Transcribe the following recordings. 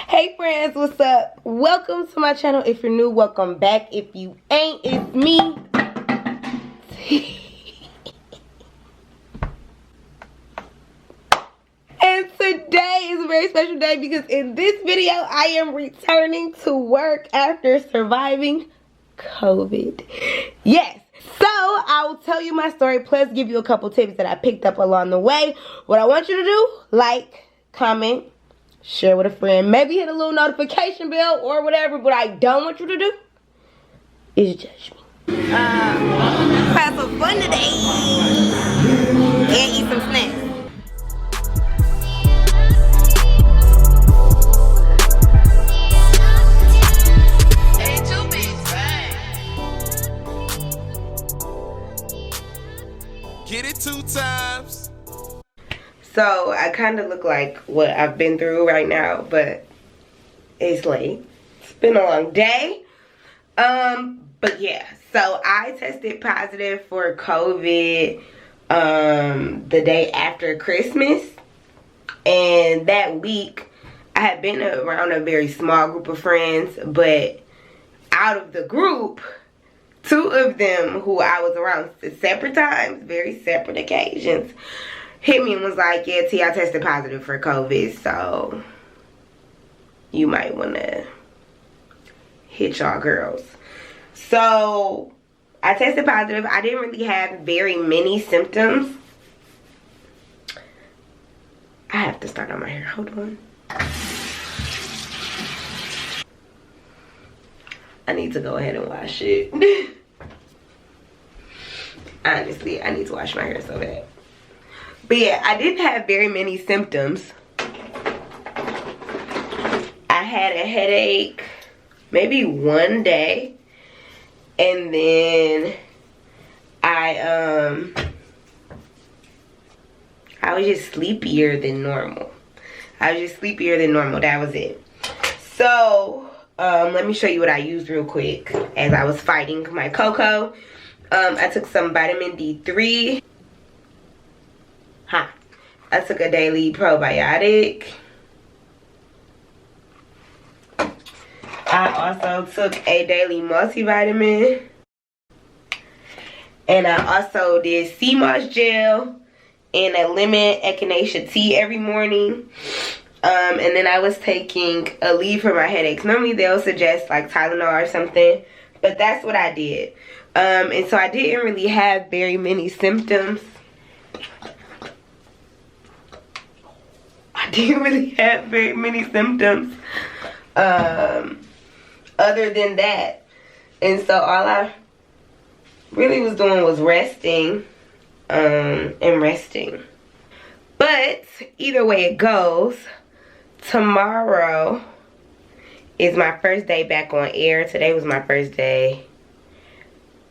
Hey friends, what's up? Welcome to my channel. If you're new, welcome back. If you ain't, it's me. And today is a very special day because in this video I am returning to work after surviving COVID. Yes. So I will tell you my story, plus give you a couple tips that I picked up along the way. What I want you to do, like, comment, share with a friend, maybe hit a little notification bell or whatever. What I don't want you to do is judge me. Have some fun today and eat some snacks. Get it 2 times. So I kind of look like what I've been through right now, but it's late. It's been a long day. But yeah, so I tested positive for COVID the day after Christmas. And that week, I had been around a very small group of friends, but out of the group, 2 of them who I was around at separate times, very separate occasions, hit me and was like, yeah, T, I tested positive for COVID, so you might want to hit y'all girls. So I tested positive. I didn't really have very many symptoms. I have to start on my hair. Hold on. I need to go ahead and wash it. Honestly, I need to wash my hair so bad. But yeah, I didn't have very many symptoms. I had a headache maybe one day. And then I was just sleepier than normal. That was it. So, let me show you what I used real quick as I was fighting my cocoa. I took some vitamin D3. I took a daily probiotic. I also took a daily multivitamin. And I also did sea moss gel and a lemon echinacea tea every morning. And then I was taking a leave for my headaches. Normally they'll suggest like Tylenol or something, but that's what I did. And so I didn't really have very many symptoms. Other than that. And so all I really was doing was resting and resting. But either way it goes, tomorrow is my first day back on air. Today was my first day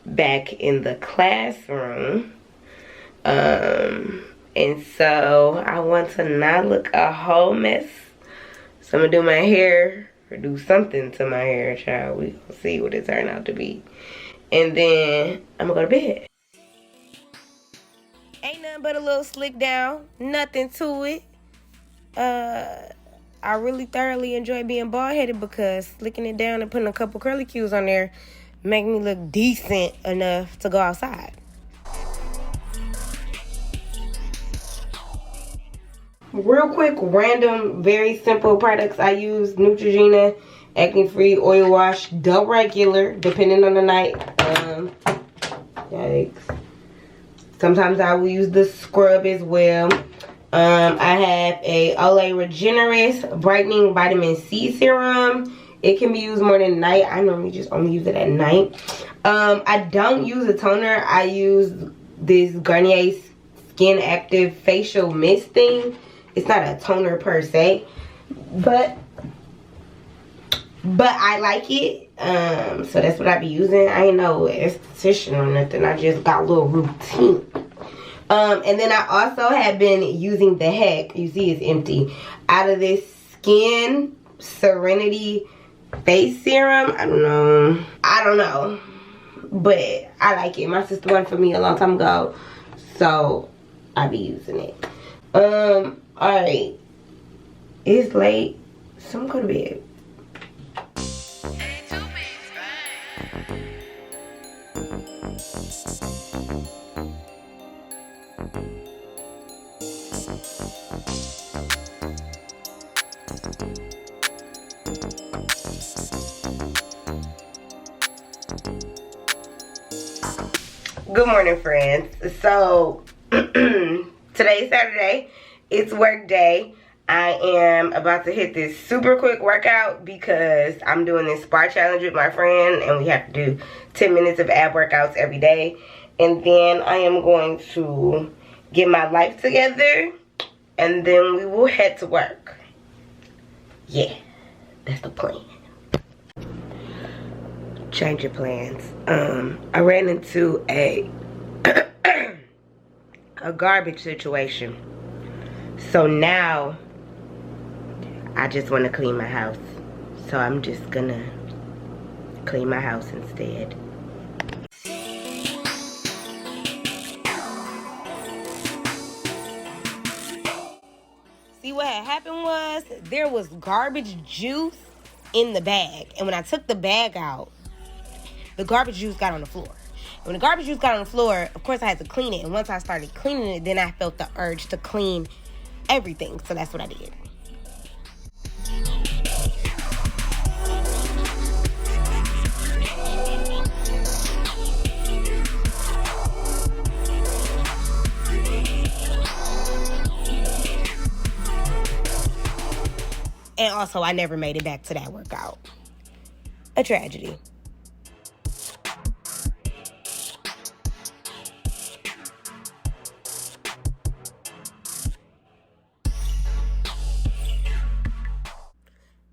back in the classroom. And so I want to not look a whole mess. So I'm gonna do my hair or do something to my hair, child. We gonna see what it turned out to be. And then I'm gonna go to bed. Ain't nothing but a little slick down, nothing to it. I really thoroughly enjoy being bald headed because slicking it down and putting a couple curly cues on there make me look decent enough to go outside. Real quick, random, very simple products I use: Neutrogena, acne free, oil wash, the regular, depending on the night. Yikes. Sometimes I will use the scrub as well. I have a Olay Regenerist brightening vitamin C serum. It can be used more than night. I normally just only use it at night. I don't use a toner. I use this Garnier Skin Active facial mist thing. It's not a toner per se, but I like it. So that's what I be using. I ain't no esthetician or nothing. I just got a little routine. And then I also have been using the heck, you see it's empty, out of this Skin Serenity face serum. I don't know, but I like it. My sister bought it for me a long time ago, so I be using it. Alright, it's late. So I'm going to bed. Good morning, friends. So today's Saturday. It's work day. I am about to hit this super quick workout because I'm doing this SPAR challenge with my friend, and we have to do 10 minutes of ab workouts every day. And then I am going to get my life together, and then we will head to work. Yeah, that's the plan. Change your plans. I ran into a garbage situation. So now I just want to clean my house. So I'm just gonna clean my house instead. See, what had happened was there was garbage juice in the bag. And when I took the bag out, the garbage juice got on the floor. And when the garbage juice got on the floor, of course I had to clean it. And once I started cleaning it, then I felt the urge to clean everything. So that's what I did. And also, I never made it back to that workout. A tragedy.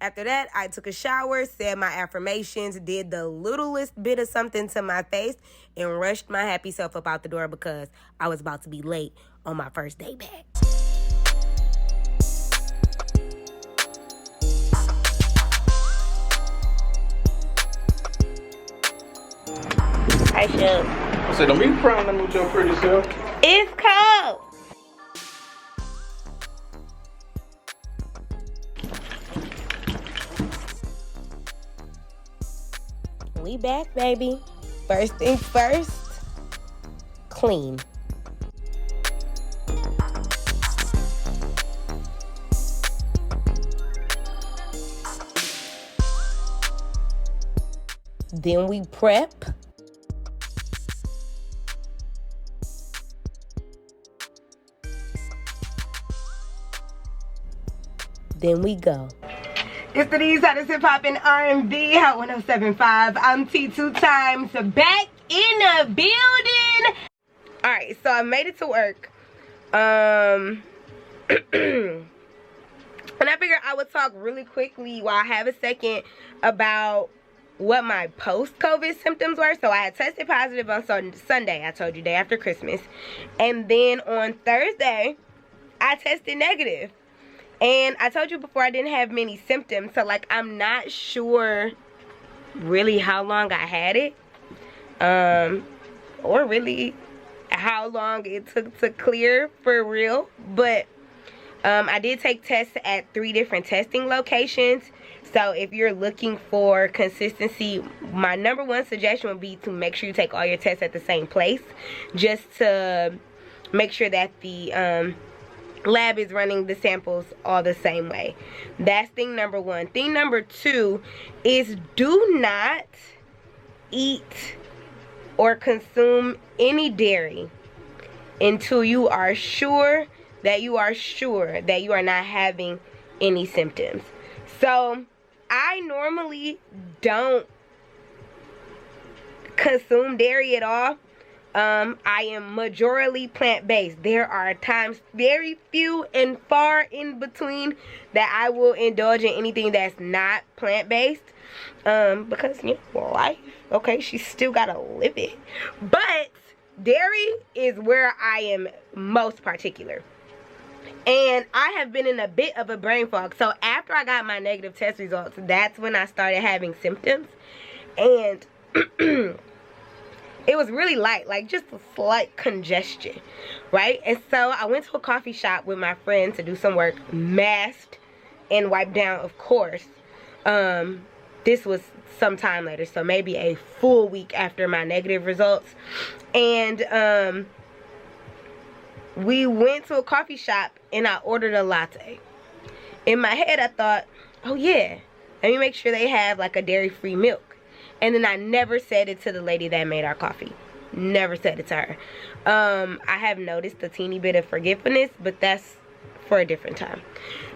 After that, I took a shower, said my affirmations, did the littlest bit of something to my face, and rushed my happy self up out the door because I was about to be late on my first day back. Hi, Shug. I said, don't be frowning with your pretty self. It's cold. We back, baby. First things first, clean. Then we prep. Then we go. It's the D's Hottest Hip Hop and R&B, Hot 107.5. I'm T 2 times back in the building. Alright, so I made it to work. And I figured I would talk really quickly while I have a second about what my post-COVID symptoms were. So I had tested positive on Sunday, I told you, day after Christmas. And then on Thursday, I tested negative. And I told you before I didn't have many symptoms. So, like, I'm not sure really how long I had it. Or really how long it took to clear for real. But I did take tests at 3 different testing locations. So if you're looking for consistency, my number one suggestion would be to make sure you take all your tests at the same place. Just to make sure that the lab is running the samples all the same way. That's thing number one. Thing number 2 is do not eat or consume any dairy until you are sure that you are not having any symptoms. So I normally don't consume dairy at all. I am majorly plant-based. There are times, very few and far in between, that I will indulge in anything that's not plant-based. Because, you know, life, okay, she's still gotta live it. But dairy is where I am most particular. And I have been in a bit of a brain fog. So after I got my negative test results, that's when I started having symptoms. And it was really light, like just a slight congestion, right? And so I went to a coffee shop with my friend to do some work, masked, and wiped down, of course. This was some time later, so maybe a full week after my negative results. And we went to a coffee shop and I ordered a latte. In my head, I thought, oh yeah, let me make sure they have like a dairy-free milk. And then I never said it to the lady that made our coffee. Never said it to her. I have noticed a teeny bit of forgetfulness, but that's for a different time.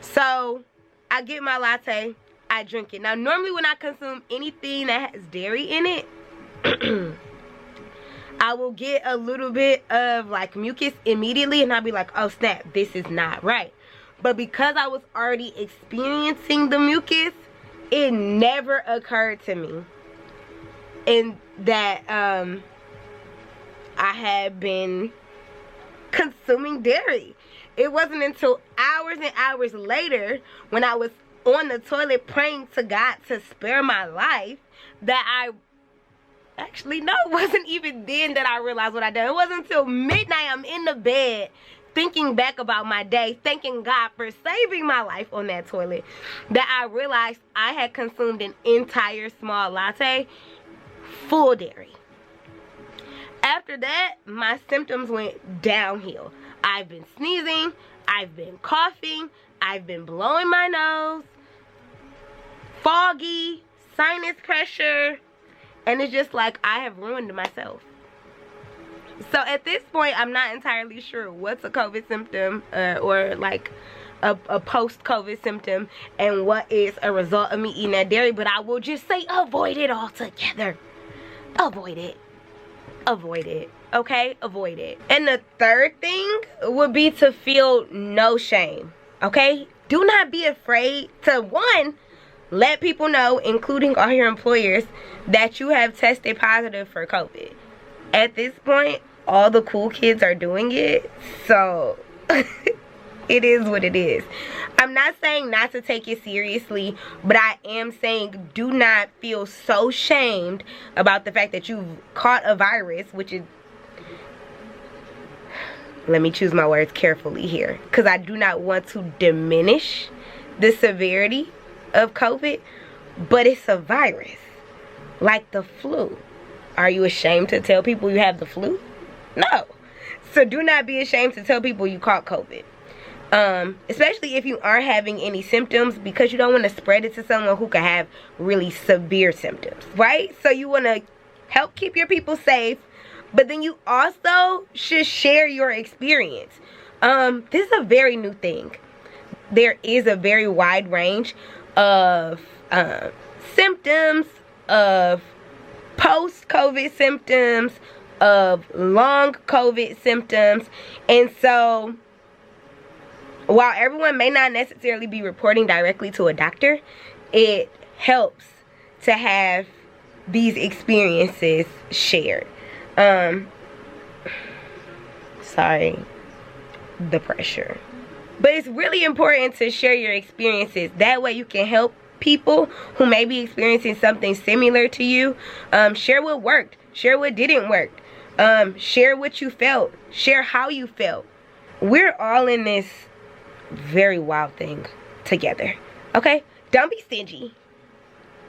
So I get my latte, I drink it. Now normally when I consume anything that has dairy in it, I will get a little bit of like mucus immediately, and I'll be like, oh snap, this is not right. But because I was already experiencing the mucus, it never occurred to me and that I had been consuming dairy. It wasn't until hours and hours later, when I was on the toilet praying to God to spare my life, that I actually, no, it wasn't even then that I realized what I done. It wasn't until midnight, I'm in the bed thinking back about my day, thanking God for saving my life on that toilet, that I realized I had consumed an entire small latte full dairy. After that, my symptoms went downhill. I've been sneezing, I've been coughing, I've been blowing my nose, foggy, sinus pressure, and it's just like I have ruined myself. So at this point, I'm not entirely sure what's a COVID symptom or like a post-COVID symptom and what is a result of me eating that dairy, but I will just say avoid it altogether. Avoid it. Avoid it. Okay? Avoid it. And the third thing would be to feel no shame. Okay? Do not be afraid to, one, let people know, including all your employers, that you have tested positive for COVID. At this point, all the cool kids are doing it, so it is what it is. I'm not saying not to take it seriously, but I am saying do not feel so shamed about the fact that you've caught a virus, which is, let me choose my words carefully here, because I do not want to diminish the severity of COVID, but it's a virus, like the flu. Are you ashamed to tell people you have the flu? No. So do not be ashamed to tell people you caught COVID. Especially if you aren't having any symptoms, because you don't want to spread it to someone who could have really severe symptoms, right? So you want to help keep your people safe, but then you also should share your experience. This is a very new thing. There is a very wide range of symptoms, of post-COVID symptoms, of long COVID symptoms, and so while everyone may not necessarily be reporting directly to a doctor, it helps to have these experiences shared. Sorry, the pressure. But it's really important to share your experiences. That way you can help people who may be experiencing something similar to you. Share what worked. Share what didn't work. Share what you felt. Share how you felt. We're all in this very wild thing together. Okay? Don't be stingy.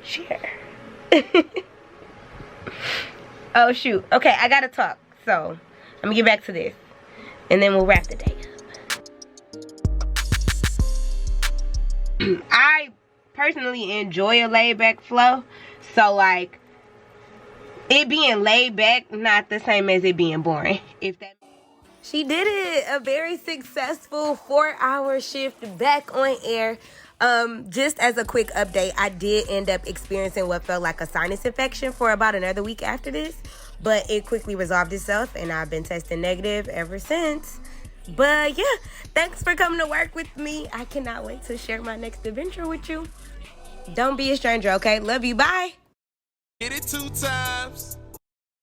Share. Oh shoot. Okay, I gotta talk. So, let me get back to this. And then we'll wrap the day up. I personally enjoy a laid back flow. So like, it being laid back, not the same as it being boring. If that. She did it. A very successful 4-hour shift back on air. Just as a quick update, I did end up experiencing what felt like a sinus infection for about another week after this, but it quickly resolved itself and I've been testing negative ever since. But yeah, thanks for coming to work with me. I cannot wait to share my next adventure with you. Don't be a stranger, okay? Love you. Bye. Get it 2 times.